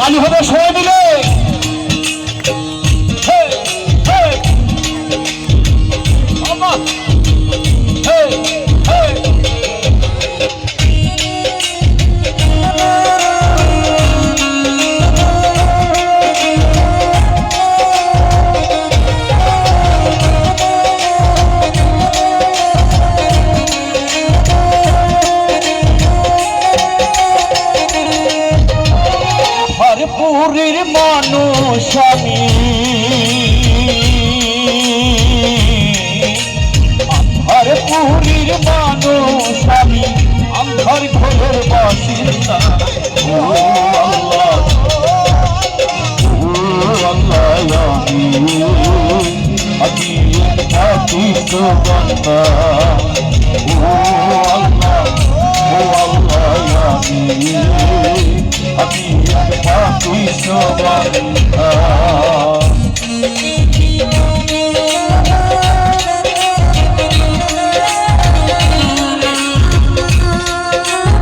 রাজি হবে সবাই মিলে। পুরীর মানুষ আমি, আন্ধার পুরীর মানুষ আমি, আন্ধার ঘরের বাসিন্দা। ও আল্লাহ, ও আল্লাহ, আমি পাপিষ্ঠ বান্দা। ও আল্লাহ, ও আল্লাহ, আমি পাপিষ্ঠ বান্দা।